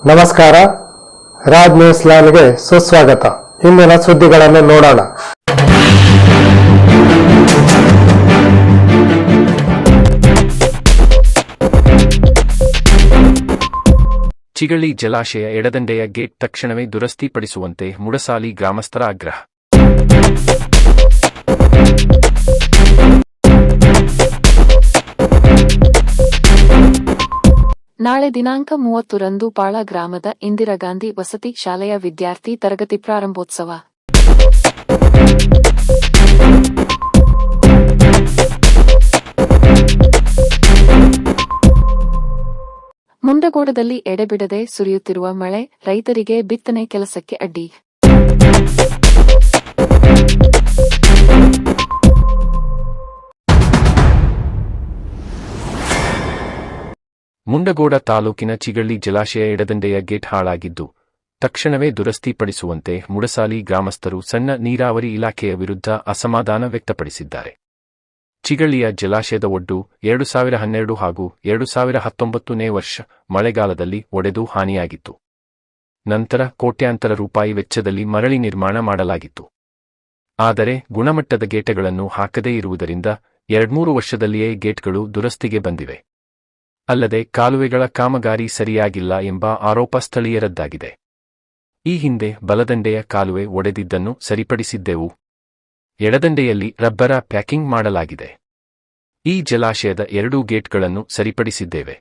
ನಮಸ್ಕಾರ, ರಾಜ್ ನ್ಯೂಸ್ ಲೈನ್ಗೆ ಸುಸ್ವಾಗತ. ಇಂದಿನ ಸುದ್ದಿಗಳನ್ನು ನೋಡೋಣ. ಚಿಗಳಿ ಜಲಾಶಯ ಎಡದಂಡೆಯ ಗೇಟ್ ತಕ್ಷಣವೇ ದುರಸ್ತಿಪಡಿಸುವಂತೆ ಮುಡಸಾಲಿ ಗ್ರಾಮಸ್ಥರ ಆಗ್ರಹ. ನಾಳೆ ದಿನಾಂಕ 30ರಂದು ಪಾಳ ಗ್ರಾಮದ ಇಂದಿರಾ ಗಾಂಧಿ ವಸತಿ ಶಾಲೆಯ ವಿದ್ಯಾರ್ಥಿ ತರಗತಿ ಪ್ರಾರಂಭೋತ್ಸವ. ಮುಂಡಗೋಡದಲ್ಲಿ ಎಡೆಬಿಡದೆ ಸುರಿಯುತ್ತಿರುವ ಮಳೆ ರೈತರಿಗೆ ಬಿತ್ತನೆ ಕೆಲಸಕ್ಕೆ ಅಡ್ಡಿ. ಮುಂಡಗೋಡ ತಾಲೂಕಿನ ಚಿಗಳಿ ಜಲಾಶಯ ಎಡದಂಡೆಯ ಗೇಟ್ ಹಾಳಾಗಿದ್ದು, ತಕ್ಷಣವೇ ದುರಸ್ತಿಪಡಿಸುವಂತೆ ಮುಡಸಾಲಿ ಗ್ರಾಮಸ್ಥರು ಸಣ್ಣ ನೀರಾವರಿ ಇಲಾಖೆಯ ವಿರುದ್ಧ ಅಸಮಾಧಾನ ವ್ಯಕ್ತಪಡಿಸಿದ್ದಾರೆ. ಚಿಗಳಿಯ ಜಲಾಶಯದ ಒಡ್ಡು 2012 ಹಾಗೂ 2019ನೇ ವರ್ಷ ಮಳೆಗಾಲದಲ್ಲಿ ಒಡೆದು ಹಾನಿಯಾಗಿತ್ತು. ನಂತರ ಕೋಟ್ಯಾಂತರ ರೂಪಾಯಿ ವೆಚ್ಚದಲ್ಲಿ ಮರಳಿ ನಿರ್ಮಾಣ ಮಾಡಲಾಗಿತ್ತು. ಆದರೆ ಗುಣಮಟ್ಟದ ಗೇಟ್ಗಳನ್ನು ಹಾಕದೇ ಇರುವುದರಿಂದ 2-3 ವರ್ಷದಲ್ಲಿಯೇ ಗೇಟ್ಗಳು ದುರಸ್ತಿಗೆ ಬಂದಿವೆ. ಅಲ್ಲದೆ ಕಾಲುವೆಗಳ ಕಾಮಗಾರಿ ಸರಿಯಾಗಿಲ್ಲ ಎಂಬ ಆರೋಪ ಸ್ಥಳೀಯರದ್ದಾಗಿದೆ. ಈ ಹಿಂದೆ ಬಲದಂಡೆಯ ಕಾಲುವೆ ಒಡೆದಿದ್ದನ್ನು ಸರಿಪಡಿಸಿದ್ದೆವು. ಎಡದಂಡೆಯಲ್ಲಿ ರಬ್ಬರ ಪ್ಯಾಕಿಂಗ್ ಮಾಡಲಾಗಿದೆ. ಈ ಜಲಾಶಯದ 2 ಗೇಟ್ಗಳನ್ನು ಸರಿಪಡಿಸಿದ್ದೇವೆ.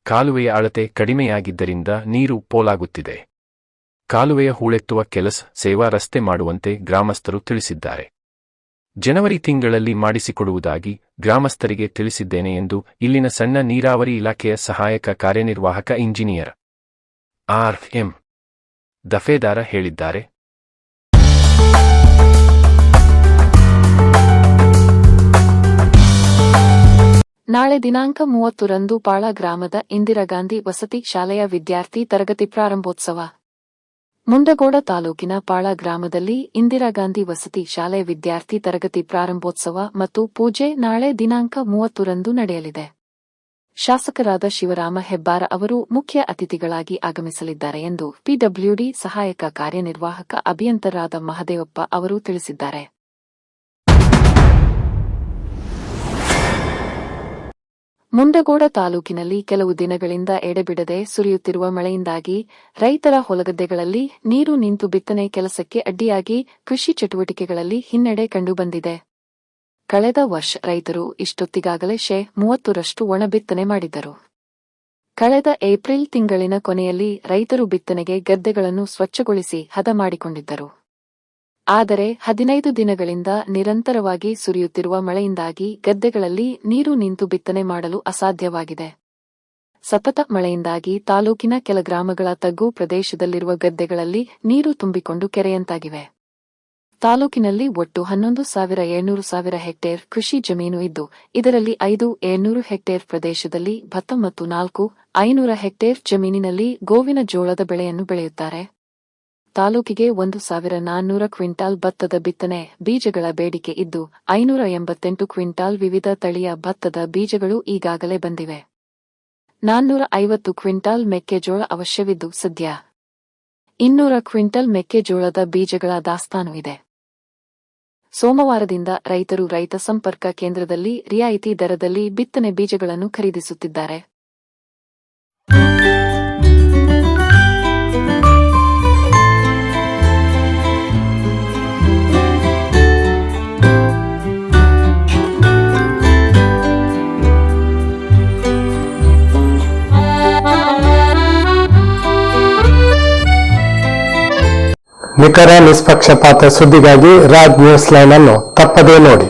ಕಾಲುವೆಯ ಅಳತೆ ಕಡಿಮೆಯಾಗಿದ್ದರಿಂದ ನೀರು ಪೋಲಾಗುತ್ತಿದೆ. ಕಾಲುವೆಯ ಹೂಳೆತ್ತುವ ಕೆಲಸ ಸೇವಾ ರಸ್ತೆ ಮಾಡುವಂತೆ ಗ್ರಾಮಸ್ಥರು ತಿಳಿಸಿದ್ದಾರೆ. ಜನವರಿ ತಿಂಗಳಲ್ಲಿ ಮಾಡಿಸಿಕೊಡುವುದಾಗಿ ಗ್ರಾಮಸ್ಥರಿಗೆ ತಿಳಿಸಿದ್ದೇನೆ ಎಂದು ಇಲ್ಲಿನ ಸಣ್ಣ ನೀರಾವರಿ ಇಲಾಖೆಯ ಸಹಾಯಕ ಕಾರ್ಯನಿರ್ವಾಹಕ ಇಂಜಿನಿಯರ್ ಆರ್.ಎಂ. ದಫೇದಾರ ಹೇಳಿದ್ದಾರೆ. ನಾಳೆ ದಿನಾಂಕ 30ರಂದು ಪಾಳ ಗ್ರಾಮದ ಇಂದಿರಾ ಗಾಂಧಿ ವಸತಿ ಶಾಲೆಯ ವಿದ್ಯಾರ್ಥಿ ತರಗತಿ ಪ್ರಾರಂಭೋತ್ಸವ. ಮುಂಡಗೋಡ ತಾಲೂಕಿನ ಪಾಳ ಗ್ರಾಮದಲ್ಲಿ ಇಂದಿರಾ ಗಾಂಧಿ ವಸತಿ ಶಾಲೆ ವಿದ್ಯಾರ್ಥಿ ತರಗತಿ ಪ್ರಾರಂಭೋತ್ಸವ ಮತ್ತು ಪೂಜೆ ನಾಳೆ ದಿನಾಂಕ 30ರಂದು ನಡೆಯಲಿದೆ. ಶಾಸಕರಾದ ಶಿವರಾಮ ಹೆಬ್ಬಾರ ಅವರು ಮುಖ್ಯ ಅತಿಥಿಗಳಾಗಿ ಆಗಮಿಸಲಿದ್ದಾರೆ ಎಂದು ಪಿಡಬ್ಲ್ಯೂಡಿ ಸಹಾಯಕ ಕಾರ್ಯನಿರ್ವಾಹಕ ಅಭಿಯಂತರರಾದ ಮಹದೇವಪ್ಪ ಅವರು ತಿಳಿಸಿದ್ದಾರೆ. ಮುಂಡಗೋಡ ತಾಲೂಕಿನಲ್ಲಿ ಕೆಲವು ದಿನಗಳಿಂದ ಎಡೆಬಿಡದೆ ಸುರಿಯುತ್ತಿರುವ ಮಳೆಯಿಂದಾಗಿ ರೈತರ ಹೊಲಗದ್ದೆಗಳಲ್ಲಿ ನೀರು ನಿಂತು ಬಿತ್ತನೆ ಕೆಲಸಕ್ಕೆ ಅಡ್ಡಿಯಾಗಿ ಕೃಷಿ ಚಟುವಟಿಕೆಗಳಲ್ಲಿ ಹಿನ್ನಡೆ ಕಂಡುಬಂದಿದೆ. ಕಳೆದ ವರ್ಷ ರೈತರು ಇಷ್ಟೊತ್ತಿಗಾಗಲೇ 30ರಷ್ಟು ಒಣ ಬಿತ್ತನೆ ಮಾಡಿದ್ದರು. ಕಳೆದ ಏಪ್ರಿಲ್ ತಿಂಗಳಿನ ಕೊನೆಯಲ್ಲಿ ರೈತರು ಬಿತ್ತನೆಗೆ ಗದ್ದೆಗಳನ್ನು ಸ್ವಚ್ಛಗೊಳಿಸಿ ಹದ ಮಾಡಿಕೊಂಡಿದ್ದರು. ಆದರೆ 15 ದಿನಗಳಿಂದ ನಿರಂತರವಾಗಿ ಸುರಿಯುತ್ತಿರುವ ಮಳೆಯಿಂದಾಗಿ ಗದ್ದೆಗಳಲ್ಲಿ ನೀರು ನಿಂತು ಬಿತ್ತನೆ ಮಾಡಲು ಅಸಾಧ್ಯವಾಗಿದೆ. ಸತತ ಮಳೆಯಿಂದಾಗಿ ತಾಲೂಕಿನ ಕೆಲ ಗ್ರಾಮಗಳ ತಗ್ಗು ಪ್ರದೇಶದಲ್ಲಿರುವ ಗದ್ದೆಗಳಲ್ಲಿ ನೀರು ತುಂಬಿಕೊಂಡು ಕೆರೆಯಂತಾಗಿವೆ. ತಾಲೂಕಿನಲ್ಲಿ ಒಟ್ಟು 11,700 ಹೆಕ್ಟೇರ್ ಕೃಷಿ ಜಮೀನು ಇದ್ದು, ಇದರಲ್ಲಿ 5,700 ಹೆಕ್ಟೇರ್ ಪ್ರದೇಶದಲ್ಲಿ ಭತ್ತ ಮತ್ತು 4,500 ಹೆಕ್ಟೇರ್ ಜಮೀನಿನಲ್ಲಿ ಗೋವಿನ ಜೋಳದ ಬೆಳೆಯನ್ನು ಬೆಳೆಯುತ್ತಾರೆ. ತಾಲೂಕಿಗೆ 1,400 ಕ್ವಿಂಟಾಲ್ ಭತ್ತದ ಬಿತ್ತನೆ ಬೀಜಗಳ ಬೇಡಿಕೆ ಇದ್ದು, 588 ಕ್ವಿಂಟಾಲ್ ವಿವಿಧ ತಳಿಯ ಭತ್ತದ ಬೀಜಗಳು ಈಗಾಗಲೇ ಬಂದಿವೆ. 450 ಕ್ವಿಂಟಾಲ್ ಮೆಕ್ಕೆಜೋಳ ಅವಶ್ಯವಿದ್ದು, ಸದ್ಯ 200 ಕ್ವಿಂಟಲ್ ಮೆಕ್ಕೆಜೋಳದ ಬೀಜಗಳ ದಾಸ್ತಾನು ಇದೆ. ಸೋಮವಾರದಿಂದ ರೈತರು ರೈತ ಸಂಪರ್ಕ ಕೇಂದ್ರದಲ್ಲಿ ರಿಯಾಯಿತಿ ದರದಲ್ಲಿ ಬಿತ್ತನೆ ಬೀಜಗಳನ್ನು ಖರೀದಿಸುತ್ತಿದ್ದಾರೆ. ನಿಖರ ನಿಷ್ಪಕ್ಷಪಾತ ಸುದ್ದಿಗಾಗಿ ರಾಜ್ ನ್ಯೂಸ್ ಲೈನ್ ಅನ್ನು ತಪ್ಪದೇ ನೋಡಿ.